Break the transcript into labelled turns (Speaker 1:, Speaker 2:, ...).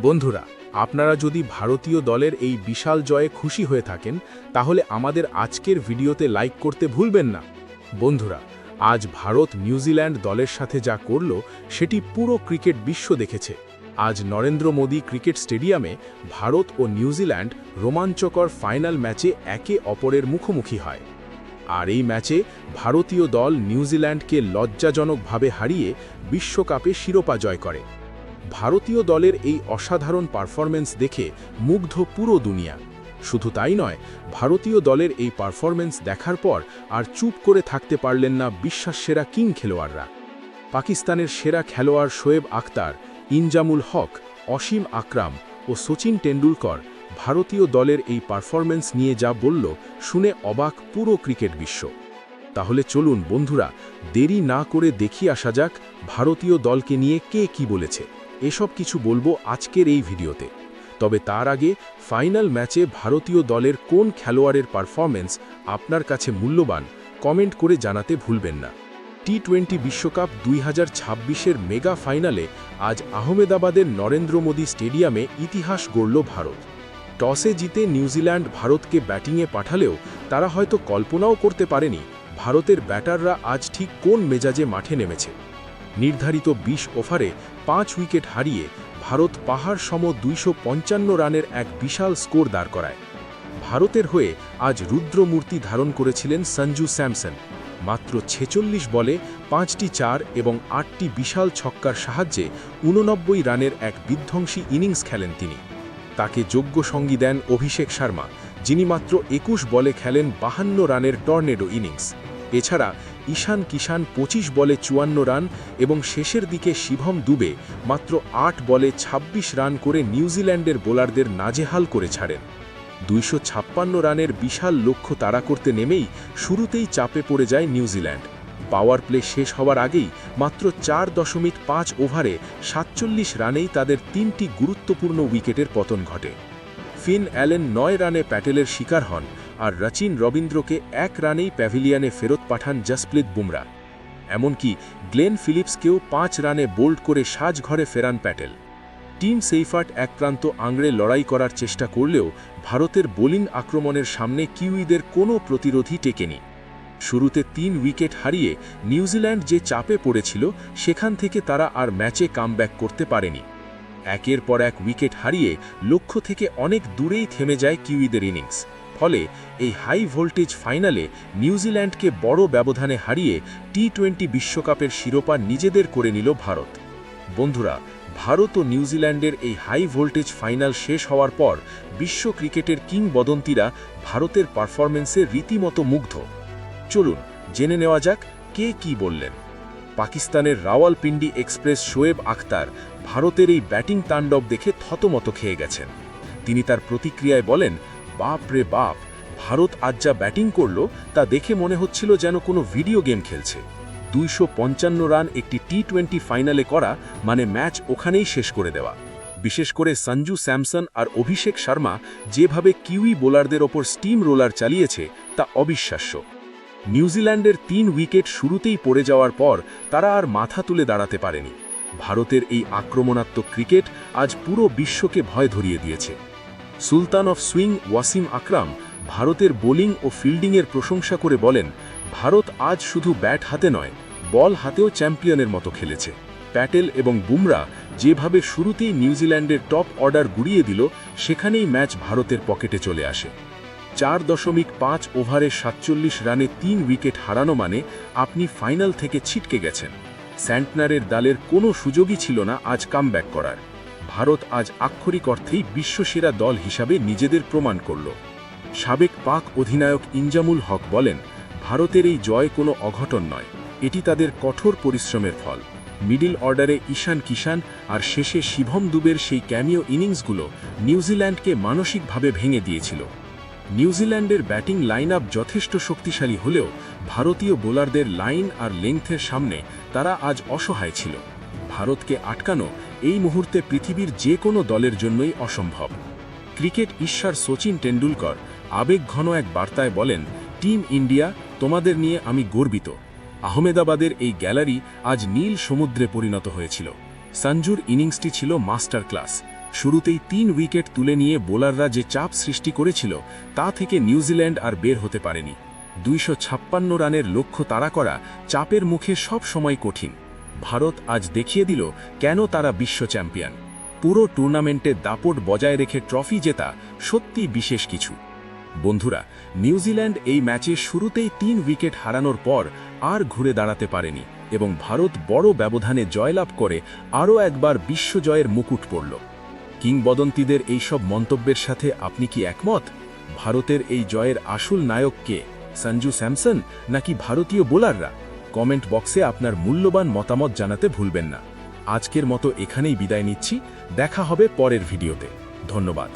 Speaker 1: বন্ধুরা, আপনারা যদি ভারতীয় দলের এই বিশাল জয়ে খুশি হয়ে থাকেন তাহলে আমাদের আজকের ভিডিওতে লাইক করতে ভুলবেন না। বন্ধুরা, আজ ভারত নিউজিল্যান্ড দলের সাথে যা করল সেটি পুরো ক্রিকেট বিশ্ব দেখেছে। আজ নরেন্দ্র মোদী ক্রিকেট স্টেডিয়ামে ভারত ও নিউজিল্যান্ড রোমাঞ্চকর ফাইনাল ম্যাচে একে অপরের মুখোমুখি হয়। আর এই ম্যাচে ভারতীয় দল নিউজিল্যান্ডকে লজ্জাজনকভাবে হারিয়ে বিশ্বকাপে শিরোপা জয় করে। ভারতীয় দলের এই অসাধারণ পারফরম্যান্স দেখে মুগ্ধ পুরো দুনিয়া। শুধু তাই নয়, ভারতীয় দলের এই পারফরম্যান্স দেখার পর আর চুপ করে থাকতে পারলেন না বিশ্বাসসেরা কিং খেলোয়াড়রা। পাকিস্তানের সেরা খেলোয়াড় শোয়েব আখতার, ইনজামুল হক, অসীম আকরাম ও সচিন টেন্ডুলকর ভারতীয় দলের এই পারফরম্যান্স নিয়ে যা বলল শুনে অবাক পুরো ক্রিকেট বিশ্ব। তাহলে চলুন বন্ধুরা, দেরি না করে দেখি আসা যাক ভারতীয় দলকে নিয়ে কে কি বলেছে। এসব কিছু বলবো আজকের এই ভিডিওতে। তবে তার আগে ফাইনাল ম্যাচে ভারতীয় দলের কোন খেলোয়াড়ের পারফরম্যান্স আপনার কাছে মূল্যবান কমেন্ট করে জানাতে ভুলবেন না। টি-20 বিশ্বকাপ 2026-এর মেগা ফাইনালে আজ আহমেদাবাদের নরেন্দ্র মোদী স্টেডিয়ামে ইতিহাস গড়ল ভারত। টসে জিতে নিউজিল্যান্ড ভারতকে ব্যাটিংয়ে পাঠালেও তারা হয়তো কল্পনাও করতে পারেনি ভারতের ব্যাটাররা আজ ঠিক কোন মেজাজে মাঠে নেমেছে। নির্ধারিত 20 ওভারে 5 উইকেট হারিয়ে ভারত পাহাড় সম 255 রানের এক বিশাল স্কোর দাঁড় করায়। ভারতের হয়ে আজ রুদ্রমূর্তি ধারণ করেছিলেন সঞ্জু স্যামসন। মাত্র 46 বলে 5টি 4 এবং 8টি বিশাল ছক্কার সাহায্যে 89 রানের এক বিধ্বংসী ইনিংস খেলেন তিনি। তাকে যোগ্য সঙ্গী দেন অভিষেক শর্মা, যিনি মাত্র 21 বলে খেলেন 52 রানের টর্নেডো ইনিংস। এছাড়া ঈশান কিষান 25 বলে 54 রান এবং শেষের দিকে শিভম দুবে মাত্র 8 বলে 26 রান করে নিউজিল্যান্ডের বোলারদের নাজেহাল করে ছাড়েন। 256 রানের বিশাল লক্ষ্য তাড়া করতে নেমেই শুরুতেই চাপে পড়ে যায় নিউজিল্যান্ড। পাওয়ার প্লে শেষ হওয়ার আগেই মাত্র 4.5 ওভারে 47 রানেই তাদের 3টি গুরুত্বপূর্ণ উইকেটের পতন ঘটে। ফিন অ্যালেন 9 রানে প্যাটেলের শিকার হন, আর রচিন রবীন্দ্রকে 1 রানেই প্যাভিলিয়নে ফেরত পাঠান জসপ্রীত বুমরা। এমনকি গ্লেন ফিলিপসকেও 5 রানে বোল্ড করে সাজঘরে ফেরান প্যাটেল। টিম সেইফার্ট এক প্রান্ত আঙড়ে লড়াই করার চেষ্টা করলেও ভারতের বোলিং আক্রমণের সামনে কিউইদের কোনো প্রতিরোধই টেকেনি। শুরুতে 3 উইকেট হারিয়ে নিউজিল্যান্ড যে চাপে পড়েছিল সেখান থেকে তারা আর ম্যাচে কামব্যাক করতে পারেনি। একের পর এক উইকেট হারিয়ে লক্ষ্য থেকে অনেক দূরেই থেমে যায় কিউইদের ইনিংস। ফলে এই হাই ভোল্টেজ ফাইনালে নিউজিল্যান্ডকে বড় ব্যবধানে হারিয়ে টি-20 বিশ্বকাপের শিরোপা নিজেদের করে নিল ভারত। বন্ধুরা, ভারত ও নিউজিল্যান্ডের এই হাই ভোল্টেজ ফাইনাল শেষ হওয়ার পর বিশ্ব ক্রিকেটের কিংবদন্তিরা ভারতের পারফরম্যান্সে রীতিমতো মুগ্ধ। চলুন জেনে নেওয়া যাক কে কি বললেন। পাকিস্তানের রাওয়ালপিন্ডি এক্সপ্রেস শোয়েব আখতার ভারতের এই ব্যাটিং তাণ্ডব দেখে থতমত খেয়ে গেছেন। তিনি তার প্রতিক্রিয়ায় বলেন, বাপ রে বাপ, ভারত আজ যা ব্যাটিং করল তা দেখে মনে হচ্ছিল যেন কোনো ভিডিও গেম খেলছে। 255 রান একটি টি-20 ফাইনালে করা মানে ম্যাচ ওখানেই শেষ করে দেওয়া। বিশেষ করে সঞ্জু স্যামসন আর অভিষেক শর্মা যেভাবে কিউই বোলারদের ওপর স্টিম রোলার চালিয়েছে তা অবিশ্বাস্য। নিউজিল্যান্ডের 3 উইকেট শুরুতেই পড়ে যাওয়ার পর তারা আর মাথা তুলে দাঁড়াতে পারেনি। ভারতের এই আক্রমণাত্মক ক্রিকেট আজ পুরো বিশ্বকে ভয় ধরিয়ে দিয়েছে। সুলতান অফ সুইং ওয়াসিম আকরাম ভারতের বোলিং ও ফিল্ডিংয়ের প্রশংসা করে বলেন, ভারত আজ শুধু ব্যাট হাতে নয়, বল হাতেও চ্যাম্পিয়নের মতো খেলেছে। প্যাটেল এবং বুমরা যেভাবে শুরুতেই নিউজিল্যান্ডের টপ অর্ডার গুড়িয়ে দিল, সেখানেই ম্যাচ ভারতের পকেটে চলে আসে। 4.5 ওভারে 47 রানে 3 উইকেট হারানো মানে আপনি ফাইনাল থেকে ছিটকে গেছেন। স্যান্টনারের দলের কোনো সুযোগই ছিল না আজ কামব্যাক করার। ভারত আজ আক্ষরিক অর্থেই বিশ্বসেরা দল হিসাবে নিজেদের প্রমাণ করল। সাবেক পাক অধিনায়ক ইনজামুল হক বলেন, ভারতের এই জয় কোনো অঘটন নয়, এটি তাদের কঠোর পরিশ্রমের ফল। মিডল অর্ডারে ঈশান কিষান আর শেষে শিভম দুবের সেই ক্যামিও ইনিংসগুলো নিউজিল্যান্ডকে মানসিকভাবে ভেঙে দিয়েছিল। নিউজিল্যান্ডের ব্যাটিং লাইন আপ যথেষ্ট শক্তিশালী হলেও ভারতীয় বোলারদের লাইন আর লেংথের সামনে তারা আজ অসহায় ছিল। ভারতকে আটকানো এই মুহূর্তে পৃথিবীর যে কোনো দলের জন্যই অসম্ভব। ক্রিকেট ঈশ্বর সচিন টেন্ডুলকর আবেগঘন এক বার্তায় বলেন, টিম ইন্ডিয়া, তোমাদের নিয়ে আমি গর্বিত। আহমেদাবাদের এই গ্যালারি আজ নীল সমুদ্রে পরিণত হয়েছিল। সঞ্জুর ইনিংসটি ছিল মাস্টার ক্লাস।
Speaker 2: শুরুতেই 3 উইকেট তুলে নিয়ে বোলাররা যে চাপ সৃষ্টি করেছিল তা থেকে নিউজিল্যান্ড আর বের হতে পারেনি। 256 রানের লক্ষ্য তাড়া করা চাপের মুখে সব সময় কঠিন। ভারত আজ দেখিয়ে দিল কেন তারা বিশ্ব চ্যাম্পিয়ন। পুরো টুর্নামেন্টে দাপট বজায় রেখে ট্রফি জেতা সত্যি বিশেষ কিছু। বন্ধুরা, নিউজিল্যান্ড এই ম্যাচে শুরুতেই 3 উইকেট হারানোর পর আর ঘুরে দাঁড়াতে পারেনি এবং ভারত বড় ব্যবধানে জয়লাভ করে আরও একবার বিশ্বজয়ের মুকুট পড়ল। কিংবদন্তিদের এইসব মন্তব্যের সাথে আপনি কি একমত? ভারতের এই জয়ের আসল নায়ক কে, সঞ্জু স্যামসন নাকি ভারতীয় বোলাররা? কমেন্ট বক্সে আপনার মূল্যবান মতামত জানাতে ভুলবেন না। আজকের মতো এখানেই বিদায় নিচ্ছি, দেখা হবে পরের ভিডিওতে। ধন্যবাদ।